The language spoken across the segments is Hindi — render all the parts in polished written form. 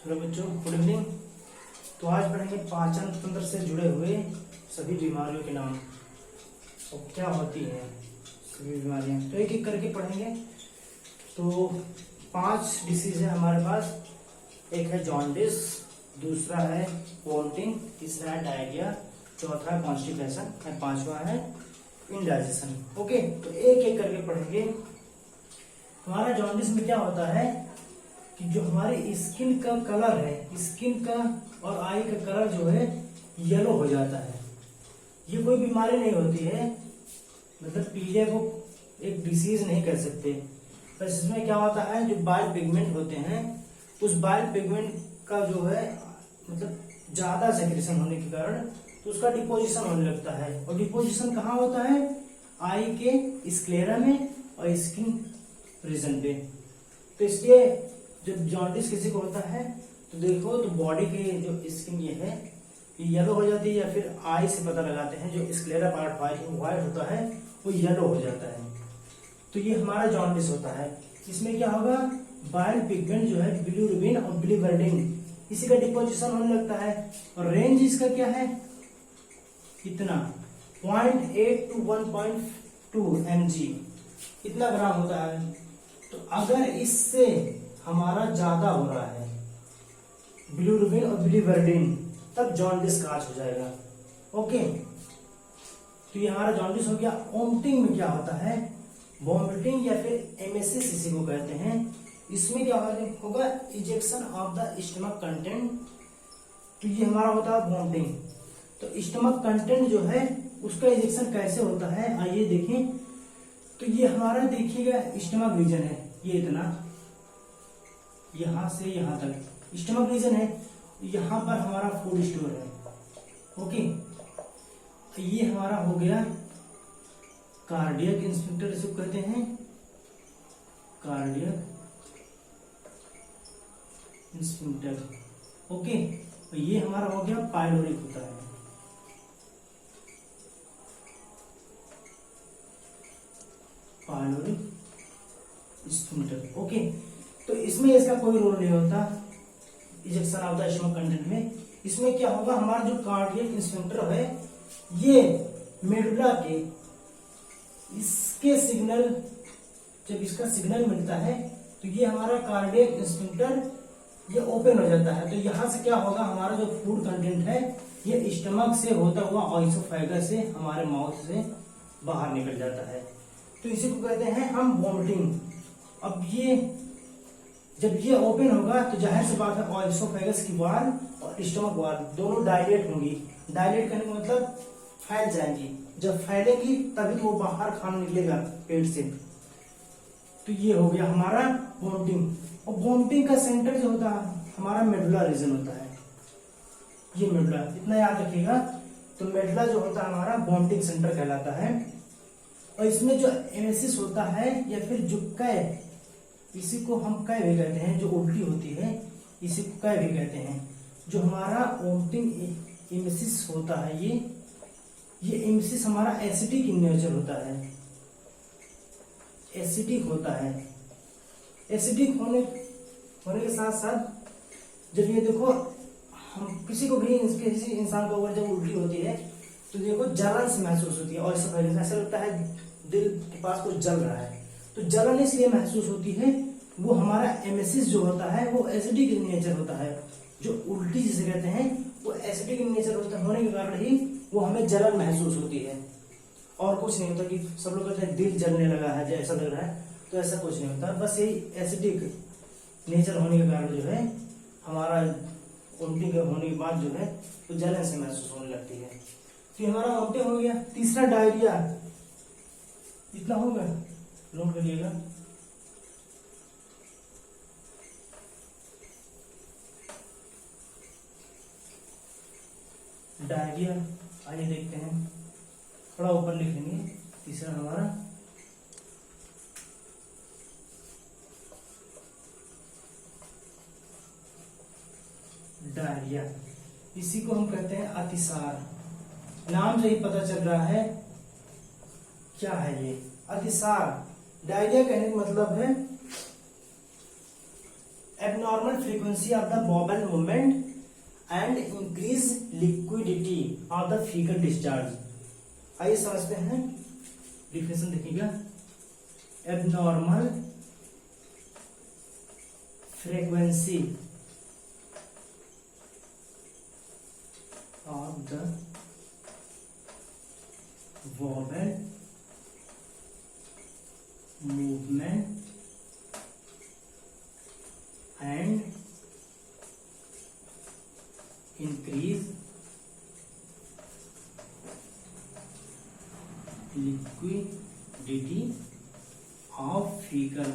हेलो बच्चों, गुड इवनिंग। तो आज पढ़ेंगे पाचन तंत्र से जुड़े हुए सभी बीमारियों के नाम और क्या होती हैं सभी बीमारियां। तो एक एक करके पढ़ेंगे। तो 5 डिसीज है हमारे पास। एक है जॉन्डिस, दूसरा है वोमिटिंग, तीसरा है डायरिया, चौथा है कॉन्स्टिपेशन और पांचवा है इंडाइजेशन। ओके, तो एक एक करके पढ़ेंगे। हमारा जॉन्डिस में क्या होता है कि जो हमारी स्किन का कलर है, स्किन का और आई का कलर जो है येलो हो जाता है। ये कोई बीमारी नहीं होती है, मतलब पीलिया को एक डिसीज नहीं कर सकते। बस इसमें क्या होता है, जो बाइल पिगमेंट होते हैं उस बाइल पिगमेंट का जो है मतलब ज्यादा सेक्रेशन होने के कारण तो उसका डिपोजिशन होने लगता है। और डिपोजिशन कहाँ होता है? आई के स्क्लेरा में और स्किन रीजन पे। तो इसलिए जब जॉन्डिस किसी को होता है तो देखो तो बॉडी के जो स्किन ये है ये येलो हो जाती है, या फिर आई से पता लगाते हैं जो स्क्लेरा पार्ट व्हाइट होता है वो येलो हो जाता है। तो ये हमारा जॉन्डिस होता है। इसमें क्या होगा, बाइल पिगमेंट जो है बिलिरुबिन और बिलिवर्डिन इसी का डिपोजिशन होने लगता है। और रेंज इसका क्या है, इतना 0.8 to 1.2 mg इतना ग्राम होता है। तो अगर इससे हमारा ज्यादा हो रहा है बिलिरुबिन और बिलिवर्डिन तब जॉन्डिस काज हो जाएगा। ओके, तो ये हमारा जॉन्डिस हो गया। वोमिटिंग में क्या होता है, वोमिटिंग या फिर एमेसिस इसी को कहते हैं। इसमें क्या होगा, ejection of the stomach content. तो ये हमारा होता है वोमिटिंग। तो स्टमक कंटेंट जो है उसका इजेक्शन कैसे होता है, आइए देखें। तो ये हमारा देखिएगा स्टमक रीजन है, ये इतना यहां से यहां तक स्टमक रीजन है। यहां पर हमारा फूड स्टोर है। ओके, ये हमारा हो गया कार्डियक इंस्पेक्टर, इसको कहते हैं कार्डियक इंस्पेक्टर। ओके, ये हमारा हो गया पाइलोरिक होता है। Pyloric sphincter. ओके, तो इसमें इसका कोई रोल नहीं होता ejection of the stomach content में। इसमें क्या होगा, हमारा जो कार्डियक स्फिंक्टर है ये मेडुला के इसके सिग्नल, जब इसका सिग्नल मिलता है तो ये हमारा कार्डियक स्फिंक्टर ये ओपन हो जाता है। तो यहां से क्या होगा, हमारा जो फूड कंटेंट है ये स्टमक से होता हुआ ऑइसोफेगस से हमारे माउथ से बाहर निकल जाता है। तो इसी को कहते हैं हम वोमिटिंग। अब ये जब ये ओपन होगा तो जाहिर सी बात है ऑइसोफेगस की वाल और स्टमक वाल दोनों डायलेट होंगी। डायलेट करने का मतलब फैल जाएंगी। जब फैलेगी तभी तो वो बाहर खाना निकलेगा पेट से। तो ये हो गया हमारा वोमिटिंग। और वोमिटिंग का सेंटर जो होता है हमारा मेडुला रीजन होता है। ये मेडुला, इतना याद रखिएगा। तो मेडुला जो होता है हमारा वोमिटिंग सेंटर कहलाता है। और इसमें जो एमेसिस होता है या फिर जो कै, इसी को हम कै भी कहते हैं, जो उल्टी होती है इसी को कै भी कहते हैं। जो हमारा वोमिटिंग एमेसिस होता है ये एमेसिस हमारा एसिडिक इन नेचर होता है, एसिडिक होता है। एसिडिक होने के साथ साथ जब ये देखो हम किसी को भी किसी इंसान को अगर जब उल्टी होती है तो देखो जलन से महसूस होती है और ऐसा लगता है दिल के पास कुछ जल रहा है। तो जलन इसलिए महसूस होती है, वो हमारा एमेसिस जो होता है वो एसिडिक इन नेचर होता है। जो उल्टी जिसे कहते हैं वो एसिडिक इन नेचर होने के कारण ही वो हमें जलन महसूस होती है। और कुछ नहीं होता कि सब लोग कहते हैं दिल जलने लगा है जैसा लग रहा है, तो ऐसा कुछ नहीं होता। बस यही एसिडिक नेचर होने के कारण जो है हमारा उल्टी होने के बाद जो है तो जलन से महसूस होने लगती है। तो हमारा वोमिटिंग हो गया। तीसरा डायरिया, इतना होगा, नोट करिएगा। डायरिया, आइए देखते हैं, थोड़ा ऊपर लिखेंगे। तीसरा हमारा डायरिया, इसी को हम कहते हैं अतिसार। नाम से ही पता चल रहा है क्या है ये, अतिसार। डायरिया कहने का मतलब है abnormal frequency of the बॉबल movement and increase liquidity of the faecal discharge. आइए समझते हैं, डिफिनेशन देखिएगा। Abnormal frequency of the बॉबल movement and increase liquidity of fecal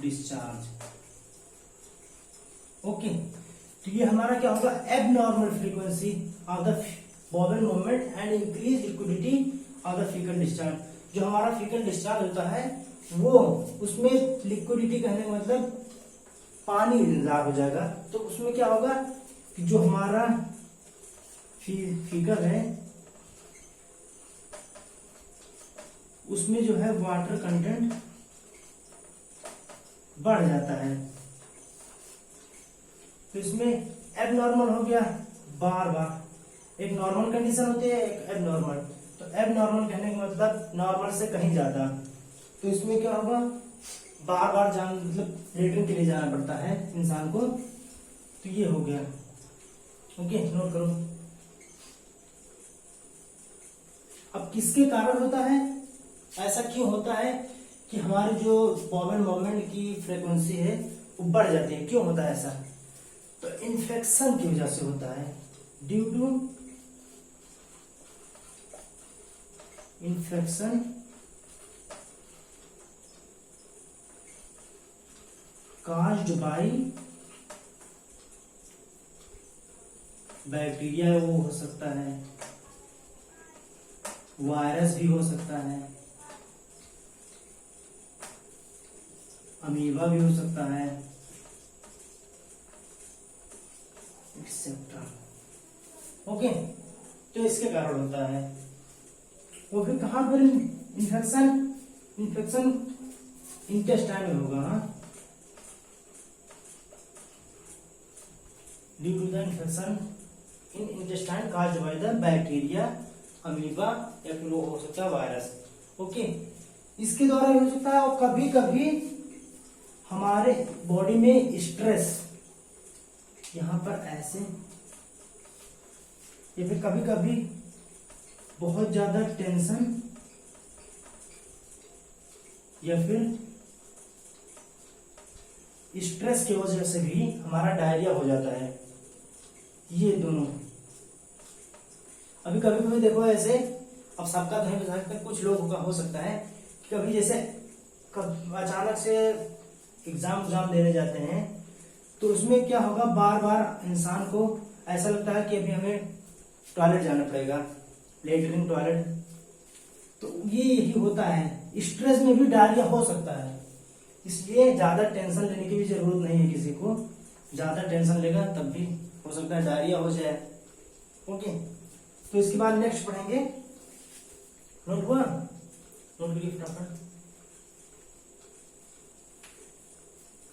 discharge। Okay, तो ये हमारा क्या होगा, abnormal frequency of the बॉबल movement and increase liquidity of the faecal discharge. जो हमारा फीकल डिस्चार्ज होता है वो, उसमें लिक्विडिटी कहने का मतलब पानी इंतजार हो जाएगा। तो उसमें क्या होगा कि जो हमारा फीकल है उसमें जो है वाटर कंटेंट बढ़ जाता है। तो इसमें एबनॉर्मल हो गया बार बार। एक नॉर्मल कंडीशन होती है, एक एबनॉर्मल। तो एबनॉर्मल कहने का मतलब नॉर्मल से कहीं ज्यादा। तो इसमें क्या होगा, बार बार मतलब लेटरिन के लिए जाना पड़ता है इंसान को। तो ये हो गया। ओके, नोट करो। अब किसके कारण होता है, ऐसा क्यों होता है कि हमारी जो बॉबल मूवमेंट की फ्रीक्वेंसी है वो बढ़ जाती है? क्यों होता है ऐसा? तो इन्फेक्शन की वजह से होता है। Due to infection caused by bacteria, वो हो सकता है, वायरस भी हो सकता है, अमीबा भी हो सकता है, एक्सेट्रा। ओके, तो इसके कारण होता है। वो फिर कहां पर इन्फेक्शन इंटेस्टाइन में होगा। Due to the infection in intestine caused by the bacteria, amoeba या फिर वो हो सकता है वायरस। ओके, इसके द्वारा हो सकता है। और कभी कभी हमारे बॉडी में स्ट्रेस, यहां पर ऐसे, या फिर कभी कभी बहुत ज्यादा टेंशन या फिर स्ट्रेस की वजह से भी हमारा डायरिया हो जाता है। ये दोनों अभी कभी कभी देखो ऐसे, अब सबका नहीं बता सकते, कुछ लोगों का हो सकता है कि कभी जैसे अचानक से एग्जाम देने जाते हैं तो उसमें क्या होगा, बार बार इंसान को ऐसा लगता है कि अभी हमें टॉयलेट जाना पड़ेगा, लेटरिन टॉयलेट। तो ये यही होता है, स्ट्रेस में भी डायरिया हो सकता है। इसलिए ज्यादा टेंशन लेने की भी जरूरत नहीं है किसी को। ज्यादा टेंशन लेगा तब भी हो सकता है डायरिया हो जाए। ओके, तो इसके बाद नेक्स्ट पढ़ेंगे। नोट हुआ? नोट करिए फटाफट।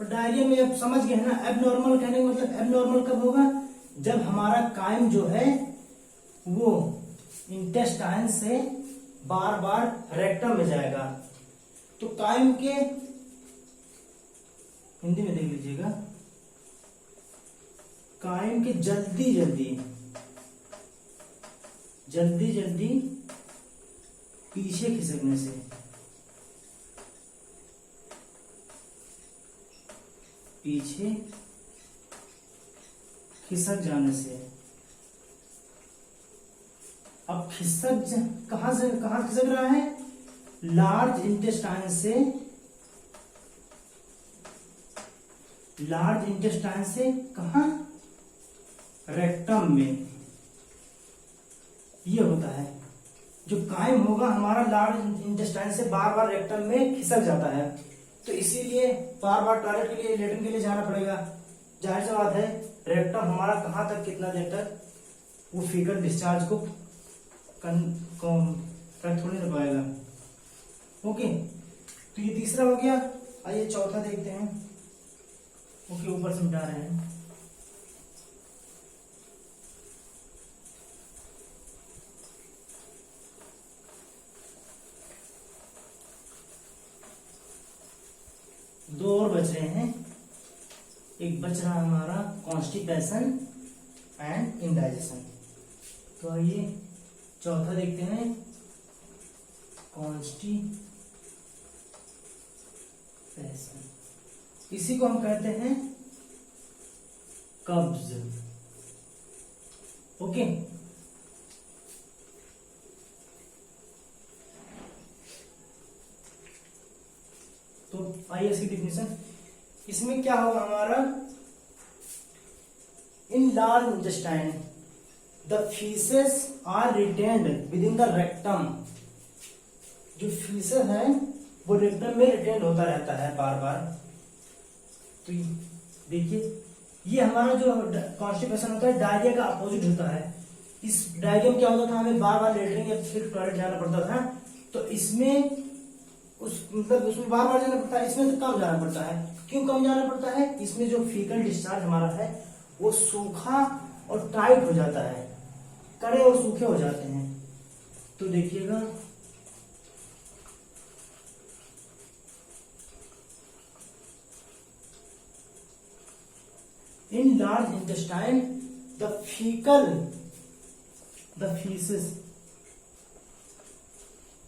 तो डायरिया में अब समझ गए ना, एबनॉर्मल कहने का मतलब एबनॉर्मल कब होगा, जब हमारा कायम जो है वो इंटेस्टाइन से बार बार रेक्टम में जाएगा। तो कायम के हिंदी में देख लीजिएगा, कायम के जल्दी जल्दी पीछे खिसकने से, पीछे खिसक जाने से। अब कहां खिसक रहा है, लार्ज इंटेस्टाइन से कहां, रेक्टम में। ये होता है जो कायम होगा हमारा लार्ज इंटेस्टाइन से बार बार रेक्टम में खिसक जाता है। तो इसीलिए बार बार टॉयलेट के लिए, लेटरिन के लिए जाना पड़ेगा। जाहिर सी बात है, रेक्टम हमारा कहां तक, कितना देर तक वो फीकल डिस्चार्ज को कर थोड़ी ना पाएगा। ओके, तो ये तीसरा हो गया। आइए चौथा देखते हैं। ओके, ऊपर से मिटा रहे हैं। दो और बच रहे हैं। एक बच रहा हमारा कॉन्स्टिपेशन एंड इंडाइजेशन। तो आइए चौथा देखते हैं, कॉन्स्टिपेशन। इसी को हम कहते हैं कब्ज। ओके, तो आइए इसकी डिफिनेशन। इसमें क्या होगा हमारा, in large intestine the faeces are retained within the rectum. जो फीसेस है वो रेक्टम में रिटेन्ड होता रहता है बार बार। तो देखिए, ये हमारा जो कॉन्स्टिपेशन होता है डायरिया का अपोजिट होता है। इस डायरिया में क्या होता था, हमें बार बार लेटरिन या फिर टॉयलेट जाना पड़ता था। तो इसमें उसमें बार बार जाना पड़ता है, इसमें तो कम जाना पड़ता है। क्यों कम जाना पड़ता है? इसमें जो फीकल डिस्चार्ज हमारा है वो सूखा और टाइट हो जाता है, कड़े और सूखे हो जाते हैं। तो देखिएगा, इन large intestine the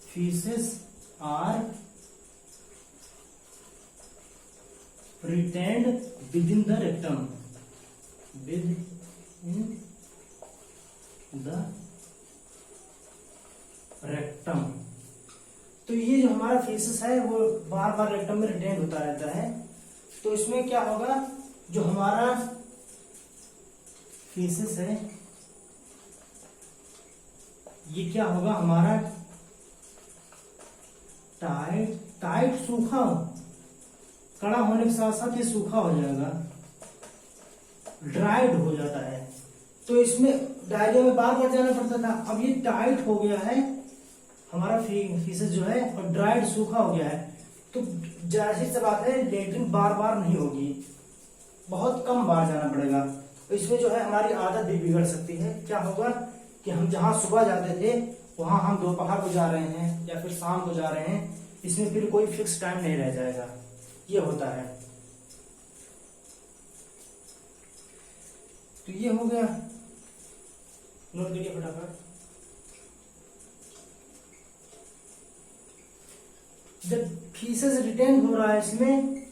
feces are retained within the rectum, तो ये जो हमारा फीसेस है वो बार बार रेक्टम में रिटेन होता रहता है। तो इसमें क्या होगा, जो हमारा फीसेस है ये क्या होगा हमारा, टाइट सूखा, कड़ा होने के साथ साथ ये सूखा हो जाएगा, ड्राइड हो जाता है। तो इसमें डायरिया में बार बार जाना पड़ता था, अब ये टाइट हो गया है हमारा फीसेस जो है, और ड्राइड सूखा हो गया है। तो जाहिर सी बात है लेटरिन बार बार नहीं होगी, बहुत कम बार जाना पड़ेगा। तो इसमें जो है हमारी आदत भी बिगड़ सकती है। क्या होगा कि हम जहां सुबह जाते थे वहां हम दोपहर को जा रहे हैं या फिर शाम को जा रहे हैं, इसमें फिर कोई फिक्स टाइम नहीं रह जाएगा, ये होता है। तो ये हो गया, नोट करिए फटाफट। जब फीसेस रिटेन हो रहा है इसमें,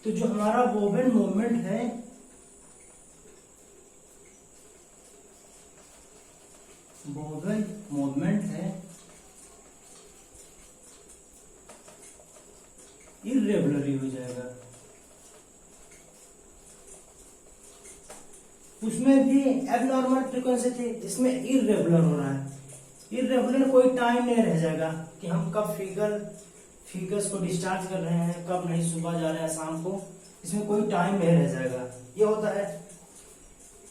तो जो हमारा बोवेन मूवमेंट है इर्रेगुलर हो जाएगा। उसमें भी एबनॉर्मल फ्रीक्वेंसी थी, इसमें इर्रेगुलर हो रहा है। इर्रेगुलर कोई टाइम नहीं रह जाएगा कि हम कब फिगर्स को डिस्चार्ज कर रहे हैं, कब नहीं, सुबह जा रहे हैं शाम को, इसमें कोई टाइम नहीं रह जाएगा, ये होता है।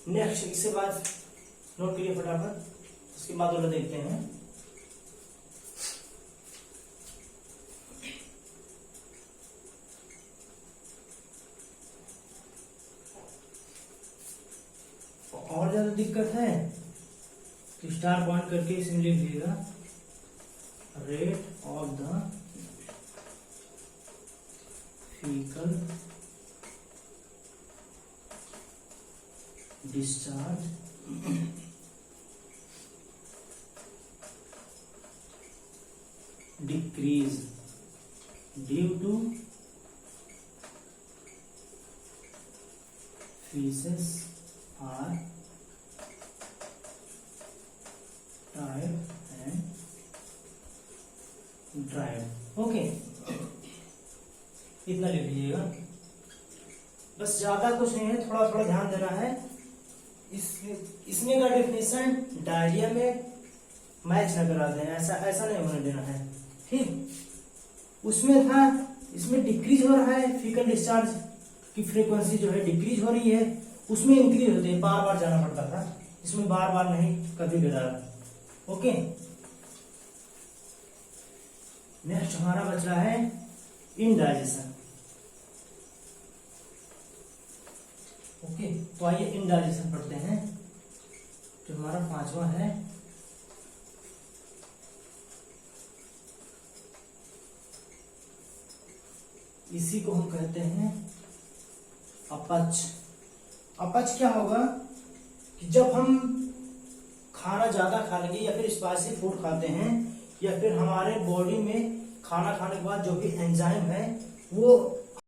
नेक्स्ट इसके बाद नोट करिए फटाफट, उसके बाद वाला देखते हैं। और ज्यादा दिक्कत है तो स्टार पॉइंट करके इसमें लिख दीजिएगा, rate of the faecal discharge decrease due to feces are tired and dried। Okay, इतना लिख लीजिएगा, बस ज्यादा कुछ नहीं है, थोड़ा थोड़ा ध्यान देना है। इसमें का डेफिनेशन डायरिया में मैच न करा देना, ऐसा नहीं होने देना है, ठीक। उसमें था, इसमें डिक्रीज हो रहा है, फीकल डिस्चार्ज की फ्रीक्वेंसी जो है डिक्रीज हो रही है, उसमें इंक्रीज होती है, बार बार जाना पड़ता था, इसमें बार बार नहीं, कभी कदार। ओके, नेक्स्ट हमारा बच रहा है इनडाइजेशन। ओके, तो आइए इनडाइजेशन पढ़ते हैं, जो हमारा 5वां है। इसी को हम कहते हैं अपच। अपच क्या होगा कि जब हम खाना ज्यादा खा लेंगे या फिर स्पाइसी फूड खाते हैं, या फिर हमारे बॉडी में खाना खाने के बाद जो भी एंजाइम है वो